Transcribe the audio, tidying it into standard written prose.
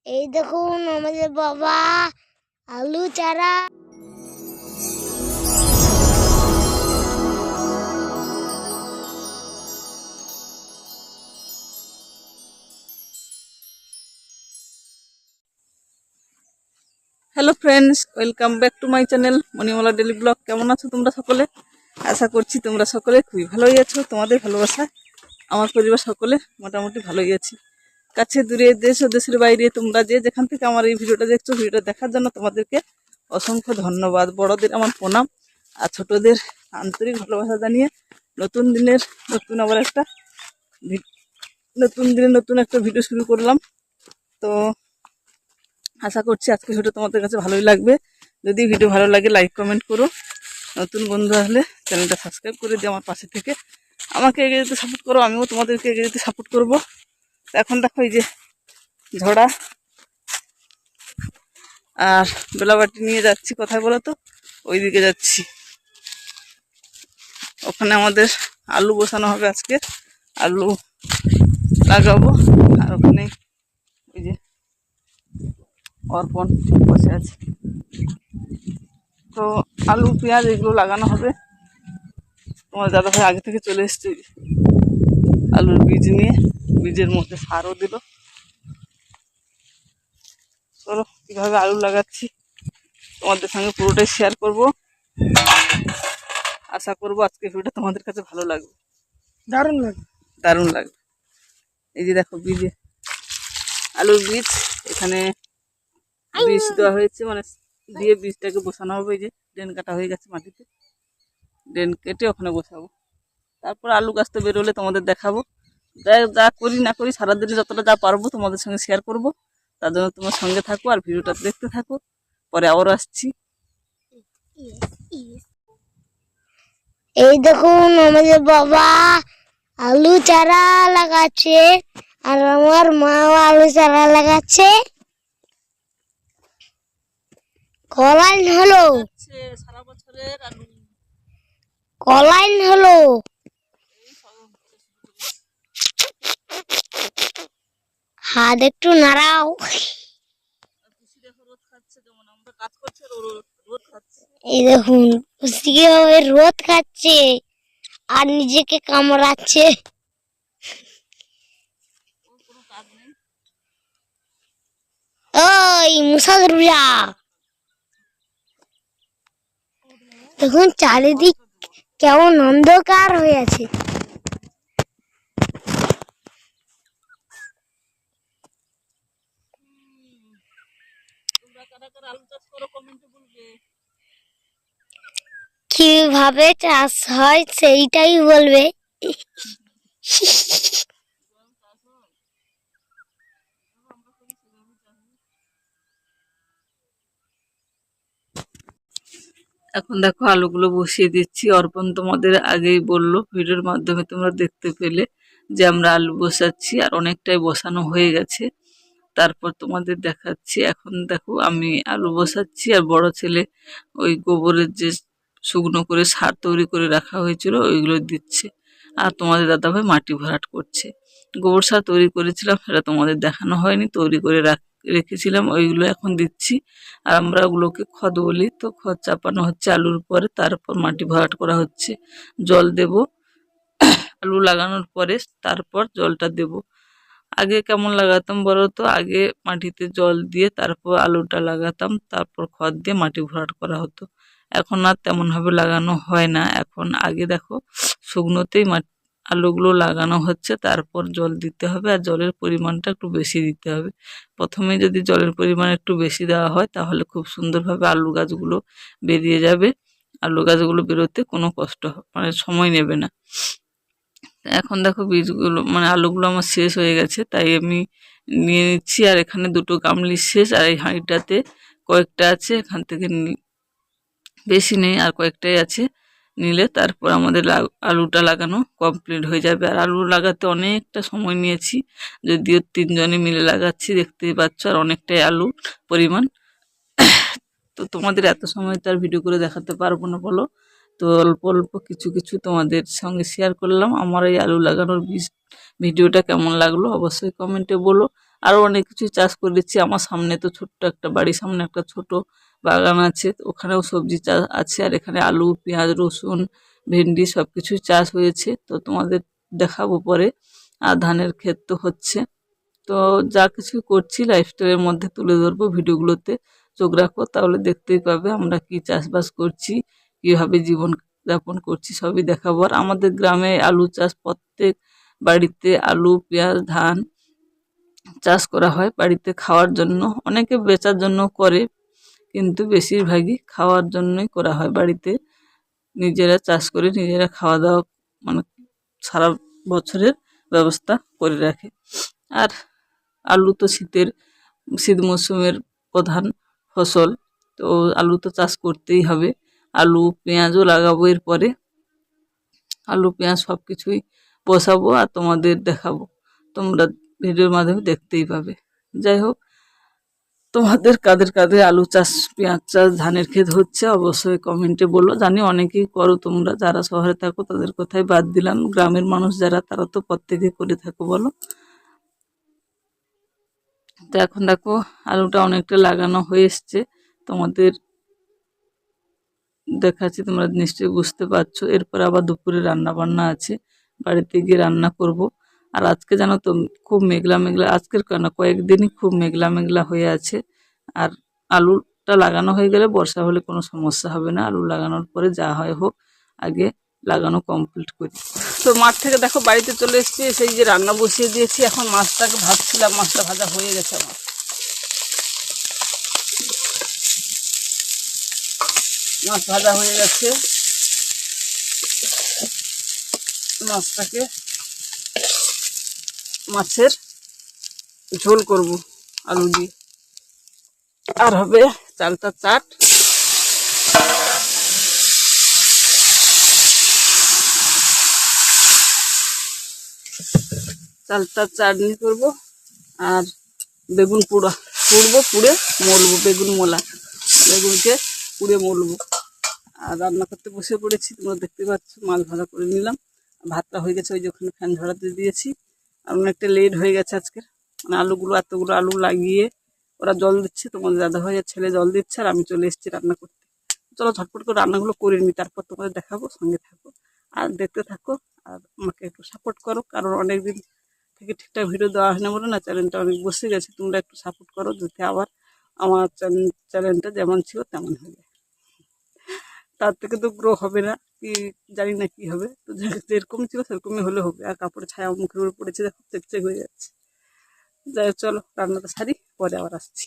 এই দেখুন আমাদের বাবা আলু চারা। Hello friends, welcome back to my channel Manimala daily blog. কেমন আছো তোমরা সকলে? আশা করছি তোমরা সকলে খুবই ভালোই আছো। তোমাদের ভালোবাসা আমার পরিবার সকলে মোটামুটি ভালোই আছি। কাছে দূরে দেশ ও দেশের বাইরে তোমরা যে যেখান থেকে আমার এই ভিডিওটা দেখছো, ভিডিওটা দেখার জন্য তোমাদেরকে অসংখ্য ধন্যবাদ। বড়দের আমার প্রণাম আর ছোটদের আন্তরিক ভালোবাসা জানিয়ে নতুন দিনের নতুন আবার একটা নতুন একটা ভিডিও শুরু করলাম। তো আশা করছি আজকে ভিডিও তোমাদের কাছে ভালোই লাগবে। যদি ভিডিও ভালো লাগে লাইক কমেন্ট করো। নতুন বন্ধু হলে চ্যানেলটা সাবস্ক্রাইব করে দিয়ে আমার পাশে থেকে আমাকে এগিয়ে যেতে সাপোর্ট করো, আমিও তোমাদেরকে এগিয়ে যেতে সাপোর্ট করবো। এখন দেখো এই যে ঝড়া আর বেলাবাটি নিয়ে যাচ্ছি। কোথায় বলো তো? ওইদিকে যাচ্ছি, ওখানে আমাদের আলু বসানো হবে। আজকে আলু লাগাবো আর ওখানে ওই যে অর্পণ বসে আছে। তো আলু পেঁয়াজ এগুলো লাগানো হবে। তোমার দাদা ভাই আগে থেকে চলে এসছে আলুর বীজ নিয়ে, বীজের মধ্যে সারও দিল। চলো কীভাবে আলু লাগাচ্ছি তোমাদের সঙ্গে পুরোটাই শেয়ার করব। আশা করবো আজকে ভিডিওটা তোমাদের কাছে ভালো লাগবে, দারুণ লাগবে। এই যে দেখো বীজে আলুর বীজ, এখানে বীজ দেওয়া হয়েছে, মানে দিয়ে বীজটাকে বসানো হবে। এই যে ড্রেন কাটা হয়ে গেছে মাটিতে, ড্রেন কেটে ওখানে বসাবো। তারপর আলু গাছ তো বেরোলে তোমাদের দেখাবো। যা করি না করি সারাদিনে যতটা যা পারবো তোমাদের সঙ্গে শেয়ার করব। তার জন্য তোমার সঙ্গে থাকো আর ভিডিওটা দেখতে থাকো। পরে আবার আসছি। এই দেখুন আমাদের বাবা আলু চারা লাগাচ্ছে আর আমার মাও আলু চারা লাগাচ্ছে। কলাইন হলো, সারা বছরের আলু কলাইন হলো। হাত একটু নাড়াও। এই দেখুন কিভাবে রোদ খাচ্ছে আর নিজেকে কামড়াচ্ছে। ওই মুসাদরুয়া দেখুন চারিদিক কেমন অন্ধকার হয়ে আছে। কিভাবে চাষ হয় সেইটাই বলবে। এখন দেখো আলুগুলো বসিয়ে দিচ্ছি। অর্পণ তোমাদের আগেই বললো, ভিডিওর মাধ্যমে তোমরা দেখতে পেলে যে আমরা আলু বসাচ্ছি আর অনেকটাই বসানো হয়ে গেছে। তারপর তোমাদের দেখাচ্ছি। এখন দেখো আমি আলু বসাচ্ছি আর বড় ছেলে ওই গোবরের যে শুকনো করে সার তৈরি করে রাখা হয়েছিল ওইগুলো দিচ্ছে। আর তোমাদের দাদাভাই মাটি ভরাট করছে। গোবর সার তৈরি করেছিলাম, সেটা তোমাদের দেখানো হয়নি, তৈরি করে রেখেছিলাম, ওইগুলো এখন দিচ্ছি। আর আমরা ওগুলোকে খদ বলি। তো খদ চাপানো হচ্ছে আলুর পরে, তারপর মাটি ভরাট করা হচ্ছে। জল দেব আলু লাগানোর পরে, তারপর জলটা দেব। আগে কেমন লাগাতাম বলো তো? আগে মাটিতে জল দিয়ে তারপর আলুটা লাগাতাম, তারপর খড় দিয়ে মাটি ভরাট করা হতো। এখন আর তেমনভাবে লাগানো হয় না। এখন আগে দেখো শুকনোতেই আলুগুলো লাগানো হচ্ছে, তারপর জল দিতে হবে আর জলের পরিমাণটা একটু বেশি দিতে হবে। প্রথমে যদি জলের পরিমাণ একটু বেশি দেওয়া হয় তাহলে খুব সুন্দরভাবে আলু গাছগুলো বেরিয়ে যাবে। আলু গাছগুলো বেরোতে কোনো কষ্ট মানে সময় নেবে না। এখন দেখো বীজগুলো মানে আলুগুলো আমার শেষ হয়ে গেছে, তাই আমি নিয়ে নিচ্ছি। আর এখানে দুটো গামলি শেষ, আর এই হাঁড়িটাতে কয়েকটা আছে। এখান থেকে বেশি নেই, আর কয়েকটাই আছে। নিলে তারপর আমাদের আলুটা লাগানো কমপ্লিট হয়ে যাবে। আর আলু লাগাতে অনেকটা সময় নিয়েছি, যদিও তিনজনে মিলে লাগাচ্ছি, দেখতেই পাচ্ছ। আর অনেকটাই আলু পরিমাণ। তো তোমাদের এত সময় তো আর ভিডিও করে দেখাতে পারবো না বলো। তো অল্প অল্প কিছু কিছু তোমাদের সঙ্গে শেয়ার করলাম। আমার এই আলু লাগানোর ভিডিওটা কেমন লাগলো অবশ্যই কমেন্টে বলো। আরো অনেক কিছু চাষ করেছি। আমার সামনে তো ছোট্ট একটা বাড়ির সামনে একটা ছোট বাগান আছে, তো ওখানেও সবজি চাষ আছে। আর এখানে আলু, পেঁয়াজ, রসুন, ভেন্ডি সবকিছুই চাষ হয়েছে, তো তোমাদের দেখাবো পরে। আর ধানের ক্ষেত তো হচ্ছে। তো যা কিছু করছি লাইফস্টাইলের মধ্যে তুলে ধরবো ভিডিওগুলোতে, চোখ রাখো তাহলে দেখতেই পাবে আমরা কি চাষবাস করছি, কিভাবে জীবন যাপন করছি সবই দেখাবো। আর আমাদের গ্রামে আলু চাষ, প্রত্যেক বাড়িতে আলু, পেঁয়াজ, ধান চাষ করা হয় বাড়িতে খাওয়ার জন্য। অনেকে বেচার জন্য করে, কিন্তু বেশিরভাগই খাওয়ার জন্যই করা হয় বাড়িতে। নিজেরা চাষ করে নিজেরা খাওয়া দাওয়া মানে সারা বছরের ব্যবস্থা করে রাখে। আর আলু তো শীত মৌসুমের প্রধান ফসল, তো আলু তো চাষ করতেই হবে। আলু পেঁয়াজও লাগাবো এরপরে, আলু পেঁয়াজ সব কিছুই বসাবো আর তোমাদের দেখাবো, তোমরা ভিডিওর মাধ্যমে দেখতেই পাবে। যাই হোক, তোমাদের কাদের কাদের আলু চাষ, পেঁয়াজ চাষ, ধানের ক্ষেত হচ্ছে অবশ্যই কমেন্টে বলো। জানি অনেকেই করো তোমরা, যারা শহরে থাকো তাদের কথাই বাদ দিলাম, গ্রামের মানুষ যারা তারা তো প্রত্যেকে করে থাকো বলো। তো এখন দেখো আলুটা অনেকটা লাগানো হয়ে এসছে, তোমাদের দেখাচ্ছি, তোমরা নিশ্চয়ই বুঝতে পারছো। এরপর আবার দুপুরে রান্না বান্না আছে, বাড়িতে গিয়ে রান্না করব। আর আজকে জানো তো খুব মেঘলা মেঘলা, আজকের কেন কয়েকদিনই খুব মেঘলা মেঘলা হয়ে আছে। আর আলুটা লাগানো হয়ে গেলে বর্ষা হলে কোনো সমস্যা হবে না, আলু লাগানোর পরে যা হয় হোক, আগে লাগানো কমপ্লিট করি। তো মাঠ থেকে দেখো বাড়িতে চলে এসেছি, সেই যে রান্না বসিয়ে দিয়েছি। এখন মাছটাকে ভাজছিলাম, মাছটা ভাজা হয়ে গেছে আমার। মাছ ভাজা হয়ে গেছে, মাছটাকে মাছের ঝোল করব আলু দিয়ে। আর হবে চালতা চাট, চালতার চাটনি করব। আর বেগুন পুড়ে মলবো, বেগুন মোলা, বেগুনকে পুড়ে মলবো। আর রান্না করতে বসে পড়েছি, তোমরা দেখতে পাচ্ছ। মাছ ভাজা করে নিলাম, ভাতটা হয়ে গেছে, ওই যে ওখানে ফ্যান ঝরাতে দিয়েছি। আর অনেকটা লেট হয়ে গেছে আজকের, মানে এতগুলো আলু লাগিয়ে ওরা জল দিচ্ছে, তোমাদের দাদা ভাইয়ের ছেলে জল দিচ্ছে, আর আমি চলে এসেছি রান্না করতে। চলো ঝটপট করে রান্নাগুলো করে নিই, তারপর তোমাদের দেখাবো, সঙ্গে থাকো আর দেখতে থাকো। আর আমাকে একটু সাপোর্ট করো, কারণ অনেকদিন থেকে ঠিকঠাক ভিডিও দেওয়া হয় না বলে না, চ্যানেলটা অনেক বসে গেছে। তোমরা একটু সাপোর্ট করো, যাতে আবার আমার চ্যানেলটা যেমন ছিল তেমন হয়ে যায়। তার থেকে তো গ্রো হবে না, কি জানি না কি হবে। তো যেরকম ছিল সেরকমই হলে হবে। আর কাপড়ে ছায়া মুখের উপরে পড়েছে, দেখো চেকচেক হয়ে যাচ্ছে। যাই হোক, চলো রান্নাটা সারি, পরে আবার আসছি।